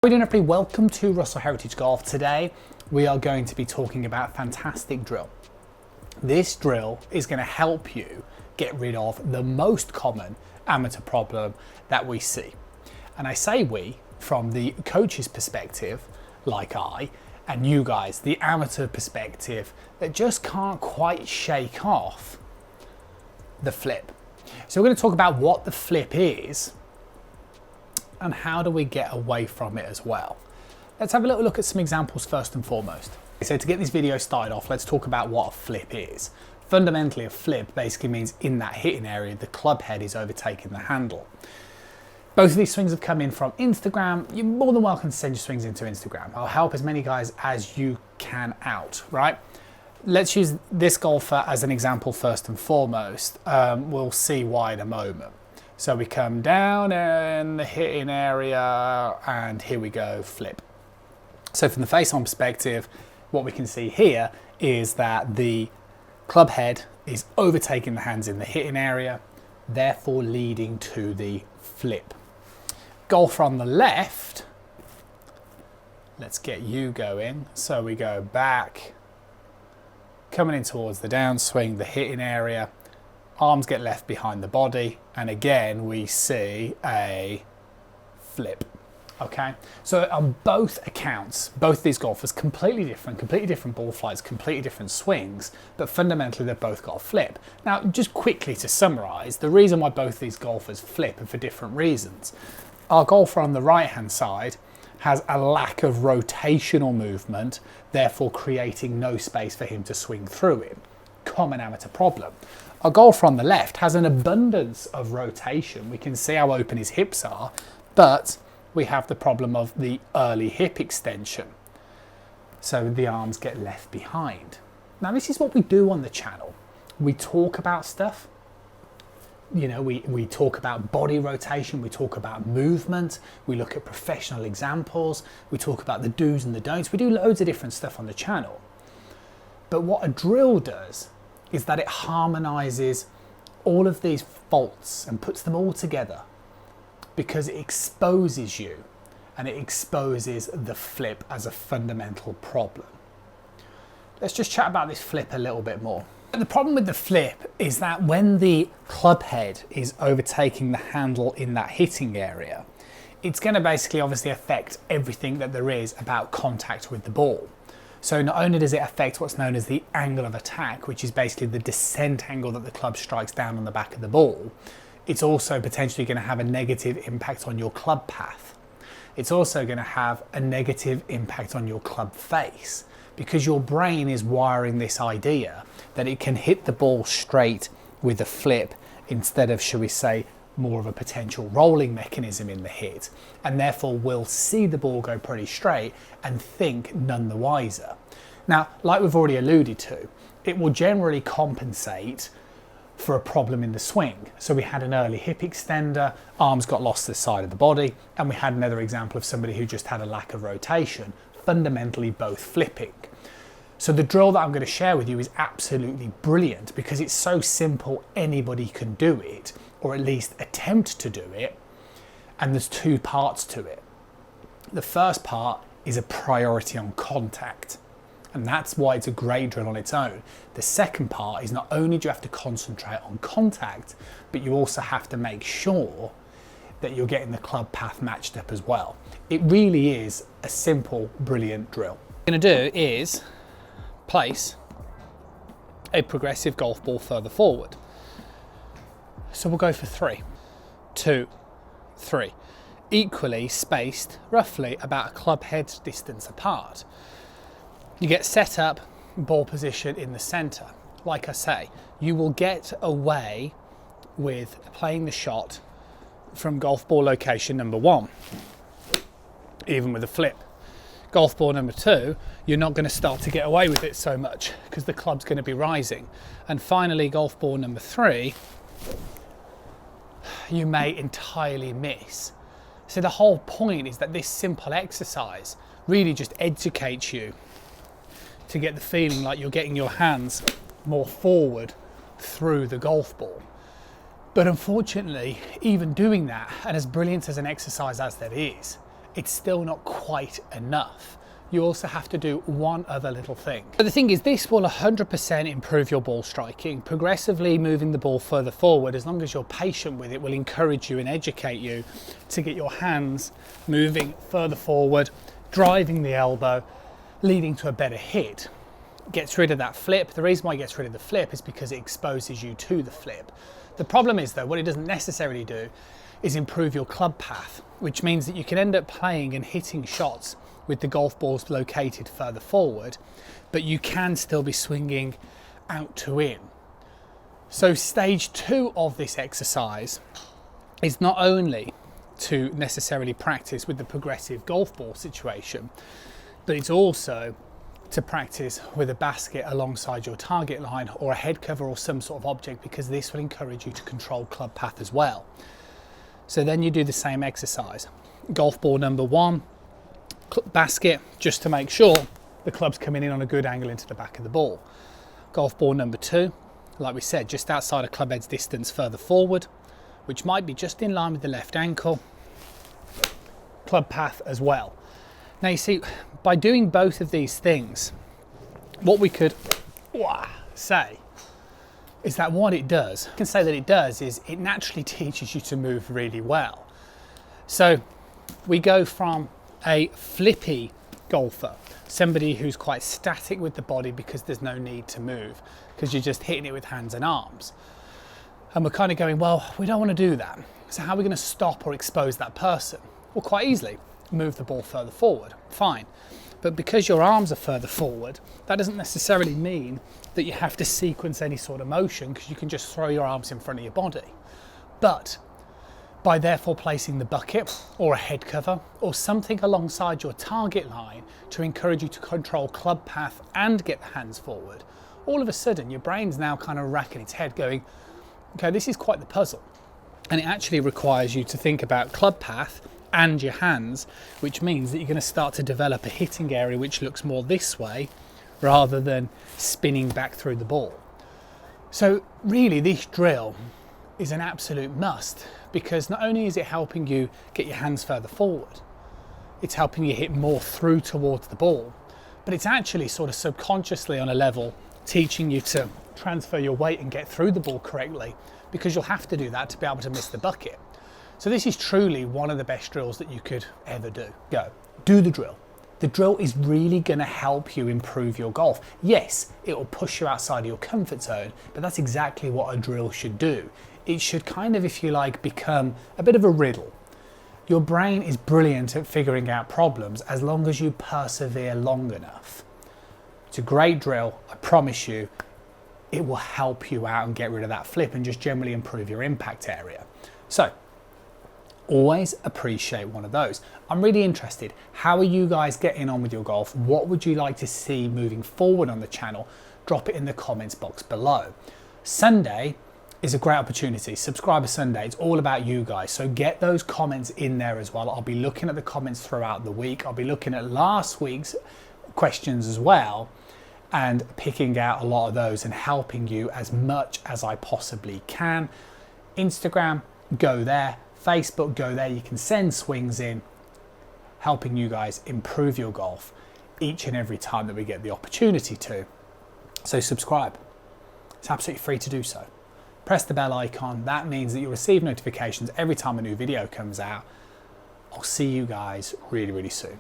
How are we doing, everybody? Welcome to Russell Heritage Golf. Today we are going to be talking about a fantastic drill. This drill is going to help you get rid of the most common amateur problem that we see. And I say we from the coach's perspective, like I, and you guys, the amateur perspective that just can't quite shake off the flip. So we're going to talk about what the flip is and how do we get away from it as well. Let's have a little look at some examples first and foremost. So to get this video started off, let's talk about what a flip is. Fundamentally, a flip basically means in that hitting area, the club head is overtaking the handle. Both of these swings have come in from Instagram. You're more than welcome to send your swings into Instagram. I'll help as many guys as you can out, right? Let's use this golfer as an example first and foremost. We'll see why in a moment. So we come down in the hitting area and here we go, flip. So from the face-on perspective, what we can see here is that the club head is overtaking the hands in the hitting area, therefore leading to the flip. Golfer on the left, let's get you going. So we go back, coming in towards the downswing, the hitting area, arms get left behind the body, and again we see a flip. Okay, so on both accounts, both these golfers completely different ball flights, completely different swings, but fundamentally they've both got a flip. Now, just quickly to summarize, the reason why both these golfers flip are for different reasons. Our golfer on the right hand side has a lack of rotational movement, therefore creating no space for him to swing through it. Common amateur problem. Our golfer on the left has an abundance of rotation. We can see how open his hips are, but we have the problem of the early hip extension. So the arms get left behind. Now this is what we do on the channel. We talk about stuff. You know, we talk about body rotation, we talk about movement, we look at professional examples, we talk about the do's and the don'ts. We do loads of different stuff on the channel. But what a drill does is that it harmonizes all of these faults and puts them all together because it exposes you and it exposes the flip as a fundamental problem. Let's just chat about this flip a little bit more. The problem with the flip is that when the club head is overtaking the handle in that hitting area, it's going to basically obviously affect everything that there is about contact with the ball. So not only does it affect what's known as the angle of attack, which is basically the descent angle that the club strikes down on the back of the ball, it's also potentially going to have a negative impact on your club path. It's also going to have a negative impact on your club face because your brain is wiring this idea that it can hit the ball straight with a flip instead of, shall we say, more of a potential rolling mechanism in the hit, and therefore will see the ball go pretty straight and think none the wiser. Now, like we've already alluded to, it will generally compensate for a problem in the swing. So we had an early hip extender, arms got lost to the side of the body, and we had another example of somebody who just had a lack of rotation, fundamentally both flipping. So the drill that I'm going to share with you is absolutely brilliant because it's so simple, anybody can do it, or at least attempt to do it, and there's two parts to it. The first part is a priority on contact, and that's why it's a great drill on its own. The second part is not only do you have to concentrate on contact, but you also have to make sure that you're getting the club path matched up as well. It really is a simple, brilliant drill. What we're going to do is place a progressive golf ball further forward. So we'll go for 3, 2, 3, equally spaced, roughly about a club head distance apart. You get set up, ball position in the center. Like I say, you will get away with playing the shot from golf ball location number 1, even with a flip. Golf ball number 2, you're not going to start to get away with it so much because the club's going to be rising. And finally, golf ball number 3, you may entirely miss. So the whole point is that this simple exercise really just educates you to get the feeling like you're getting your hands more forward through the golf ball. But unfortunately, even doing that, and as brilliant as an exercise as that is, it's still not quite enough. You also have to do one other little thing. But the thing is, this will 100% improve your ball striking. Progressively moving the ball further forward, as long as you're patient with it, will encourage you and educate you to get your hands moving further forward, driving the elbow, leading to a better hit. Gets rid of that flip. The reason why it gets rid of the flip is because it exposes you to the flip. The problem is though, what it doesn't necessarily do is improve your club path, which means that you can end up playing and hitting shots with the golf balls located further forward, but you can still be swinging out to in. So stage 2 of this exercise is not only to necessarily practice with the progressive golf ball situation, but it's also to practice with a basket alongside your target line or a head cover or some sort of object, because this will encourage you to control club path as well. So then you do the same exercise. Golf ball number 1, basket, just to make sure the club's coming in on a good angle into the back of the ball. Golf ball number 2, like we said, just outside of club head's distance further forward, which might be just in line with the left ankle. Club path as well. Now you see, by doing both of these things, what we could say is that what it does, I can say that it does, is it naturally teaches you to move really well. So we go from a flippy golfer, somebody who's quite static with the body because there's no need to move, because you're just hitting it with hands and arms. And we're kind of going, well, we don't want to do that. So how are we going to stop or expose that person? Well, quite easily, move the ball further forward, fine. But because your arms are further forward, that doesn't necessarily mean that you have to sequence any sort of motion, because you can just throw your arms in front of your body. But by therefore placing the bucket or a head cover or something alongside your target line to encourage you to control club path and get the hands forward, all of a sudden your brain's now kind of racking its head going, okay, this is quite the puzzle. And it actually requires you to think about club path and your hands, which means that you're going to start to develop a hitting area which looks more this way rather than spinning back through the ball. So really this drill is an absolute must, because not only is it helping you get your hands further forward, it's helping you hit more through towards the ball, but it's actually sort of subconsciously on a level teaching you to transfer your weight and get through the ball correctly, because you'll have to do that to be able to miss the bucket. So this is truly one of the best drills that you could ever do. Go, do the drill. The drill is really going to help you improve your golf. Yes, it will push you outside of your comfort zone, but that's exactly what a drill should do. It should kind of, if you like, become a bit of a riddle. Your brain is brilliant at figuring out problems as long as you persevere long enough. It's a great drill, I promise you. It will help you out and get rid of that flip and just generally improve your impact area. So, always appreciate one of those. I'm really interested. How are you guys getting on with your golf? What would you like to see moving forward on the channel? Drop it in the comments box below. Sunday is a great opportunity. Subscriber Sunday, it's all about you guys. So get those comments in there as well. I'll be looking at the comments throughout the week. I'll be looking at last week's questions as well and picking out a lot of those and helping you as much as I possibly can. Instagram, go there. Facebook, go there. You can send swings in, helping you guys improve your golf each and every time that we get the opportunity to. So subscribe. It's absolutely free to do so. Press the bell icon. That means that you'll receive notifications every time a new video comes out. I'll see you guys really, really soon.